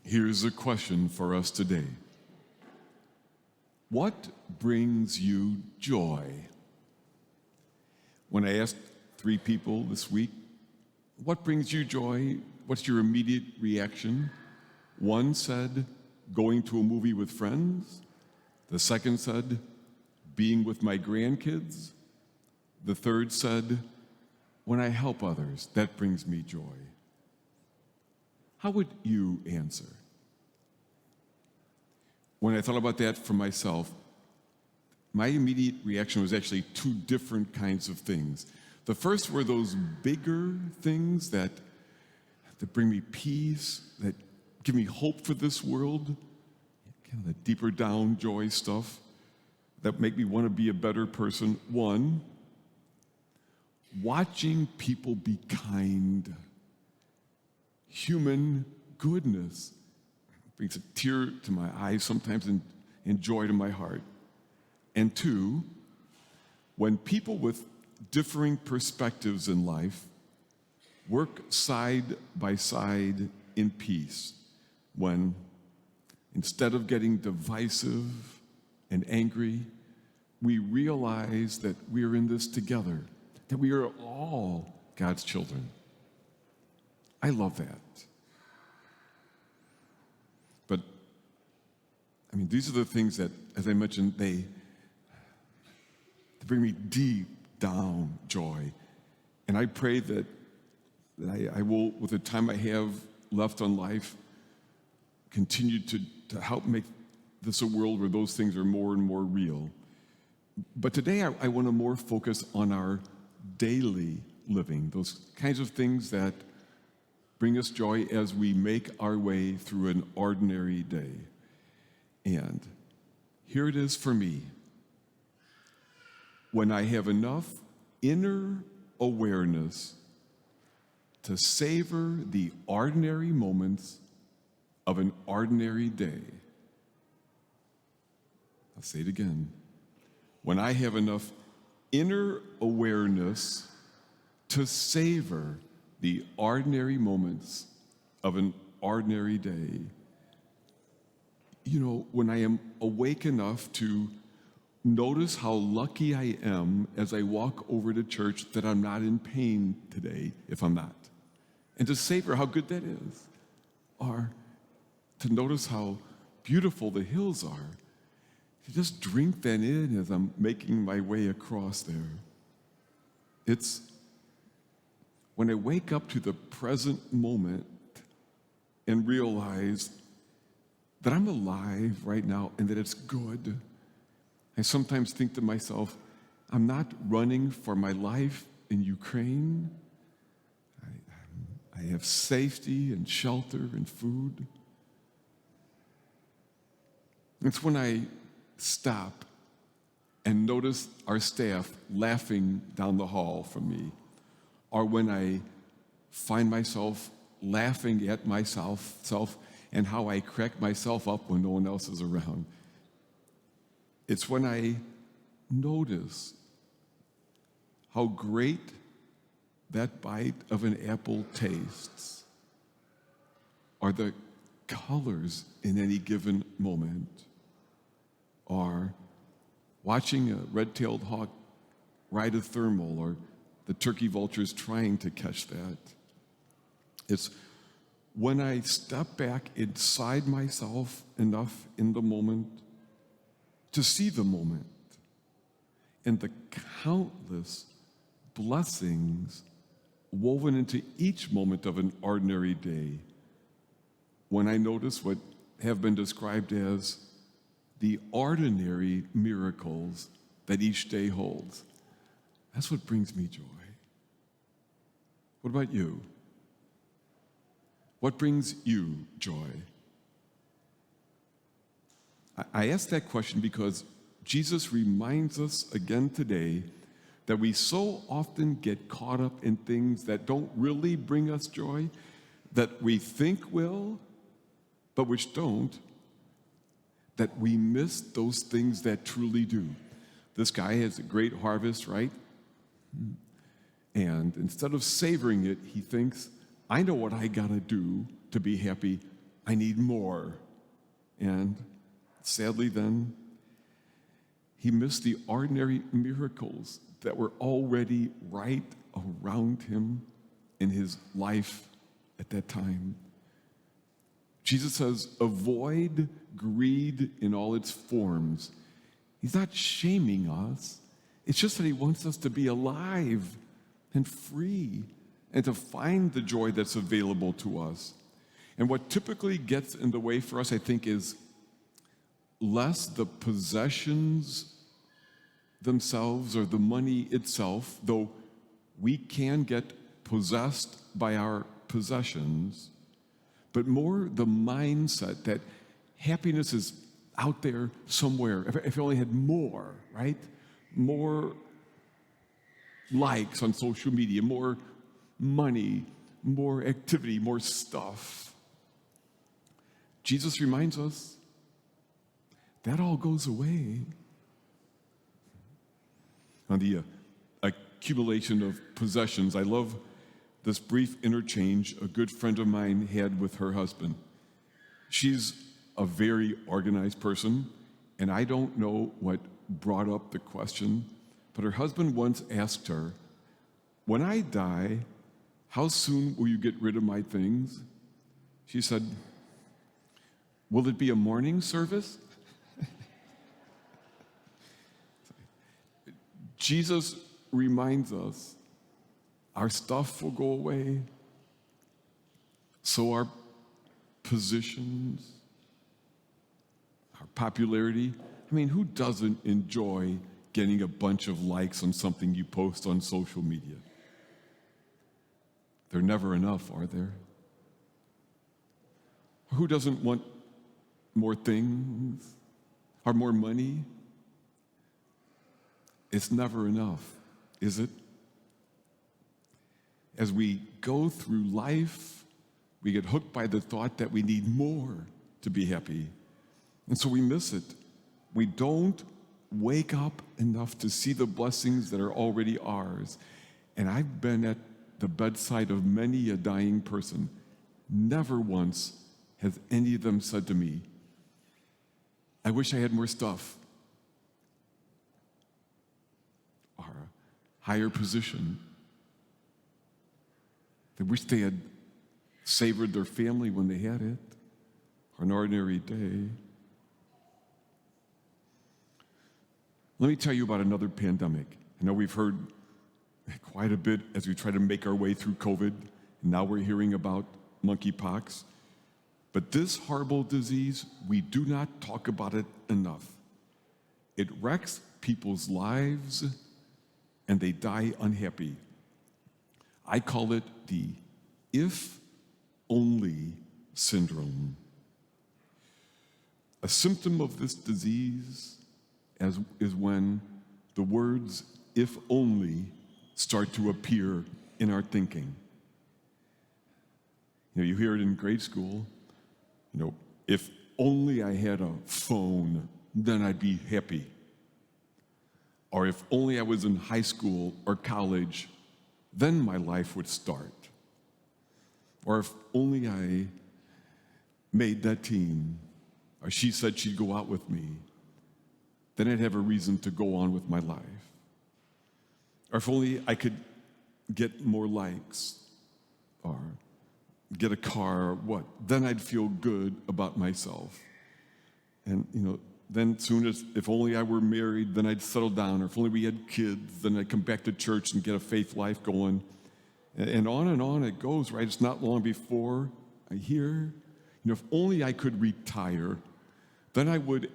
Here's a question for us today. What brings you joy? When I asked 3 people this week, what brings you joy? What's your immediate reaction? One said, going to a movie with friends. The second said, being with my grandkids. The third said, when I help others, that brings me joy. How would you answer? When I thought about that for myself, my immediate reaction was actually 2 different kinds of things. The first were those bigger things that bring me peace, that give me hope for this world, kind of the deeper down joy stuff that make me want to be a better person. One, watching people be kind. Human goodness brings a tear to my eyes sometimes and joy to my heart. And 2, when people with differing perspectives in life work side by side in peace, when instead of getting divisive and angry, we realize that we are in this together, that we are all God's children. I love that. But, these are the things that, as I mentioned, they bring me deep down joy. And I pray that I will, with the time I have left on life, continue to help make this a world where those things are more and more real. But today I want to more focus on our daily living, those kinds of things that bring us joy as we make our way through an ordinary day. And here it is for me. When I have enough inner awareness to savor the ordinary moments of an ordinary day. I'll say it again. When I have enough inner awareness to savor the ordinary moments of an ordinary day. When I am awake enough to notice how lucky I am as I walk over to church that I'm not in pain today, if I'm not. And to savor how good that is. Or to notice how beautiful the hills are. To just drink that in as I'm making my way across there. It's when I wake up to the present moment and realize that I'm alive right now and that it's good. I sometimes think to myself, I'm not running for my life in Ukraine. I have safety and shelter and food. It's when I stop and notice our staff laughing down the hall from me, or when I find myself laughing at myself and how I crack myself up when no one else is around. It's when I notice how great that bite of an apple tastes, or the colors in any given moment, or watching a red-tailed hawk ride a thermal, or the turkey vultures trying to catch that. It's when I step back inside myself enough in the moment to see the moment and the countless blessings woven into each moment of an ordinary day, when I notice what have been described as the ordinary miracles that each day holds. That's what brings me joy. What about you? What brings you joy? I ask that question because Jesus reminds us again today that we so often get caught up in things that don't really bring us joy, that we think will, but which don't, that we miss those things that truly do. This guy has a great harvest, right? And instead of savoring it, he thinks, I know what I got to do to be happy I need more. And sadly then, he missed the ordinary miracles that were already right around him in his life at that time. Jesus says, avoid greed in all its forms. He's not shaming us. It's just that he wants us to be alive and free and to find the joy that's available to us. And what typically gets in the way for us, I think, is less the possessions themselves or the money itself, though we can get possessed by our possessions, but more the mindset that happiness is out there somewhere. If I only had more, right? More likes on social media, more money, more activity, more stuff. Jesus reminds us that all goes away. On the accumulation of possessions, I love this brief interchange a good friend of mine had with her husband. She's a very organized person, and I don't know what brought up the question, but her husband once asked her, "When I die, how soon will you get rid of my things?" She said, "Will it be a morning service?" Jesus reminds us our stuff will go away, so our positions, our popularity. I mean, who doesn't enjoy getting a bunch of likes on something you post on social media? They're never enough, are there? Who doesn't want more things or more money? It's never enough, is it? As we go through life, we get hooked by the thought that we need more to be happy. And so we miss it. We don't wake up enough to see the blessings that are already ours. And I've been at the bedside of many a dying person. Never once has any of them said to me, "I wish I had more stuff," or a higher position. They wish they had savored their family when they had it, or an ordinary day. Let me tell you about another pandemic. I know we've heard quite a bit as we try to make our way through COVID, and now we're hearing about monkeypox. But this horrible disease, we do not talk about it enough. It wrecks people's lives, and they die unhappy. I call it the if-only syndrome. A symptom of this disease is when the words "if only" start to appear in our thinking. You hear it in grade school. If only I had a phone, then I'd be happy. Or if only I was in high school or college, then my life would start. Or if only I made that team, or she said she'd go out with me, then I'd have a reason to go on with my life. Or if only I could get more likes, or get a car, or what, then I'd feel good about myself. And, then soon as, if only I were married, then I'd settle down. Or if only we had kids, then I'd come back to church and get a faith life going. And on it goes, right? It's not long before I hear, if only I could retire, then I would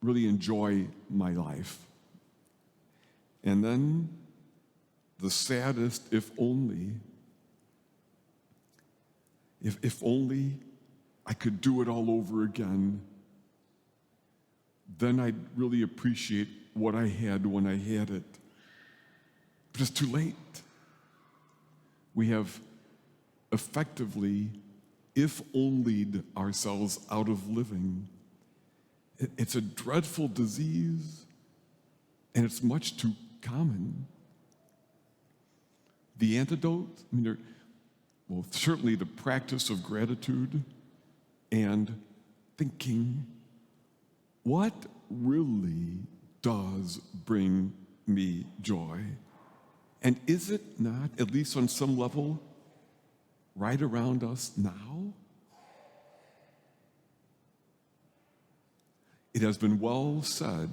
really enjoy my life. And then the saddest, if only I could do it all over again, then I'd really appreciate what I had when I had it. But it's too late. We have effectively if-only'd ourselves out of living. It's a dreadful disease, and it's much too common. The antidote, certainly the practice of gratitude, and thinking, what really does bring me joy? And is it not, at least on some level, right around us now? It has been well said,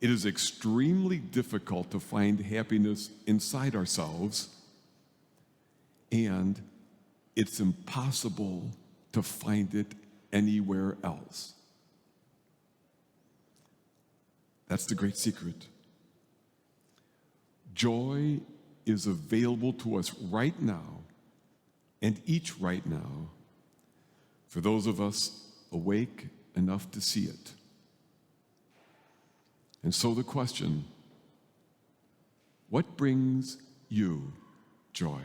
it is extremely difficult to find happiness inside ourselves, and it's impossible to find it anywhere else. That's the great secret. Joy is available to us right now, and each right now, for those of us awake enough to see it. And so the question, what brings you joy?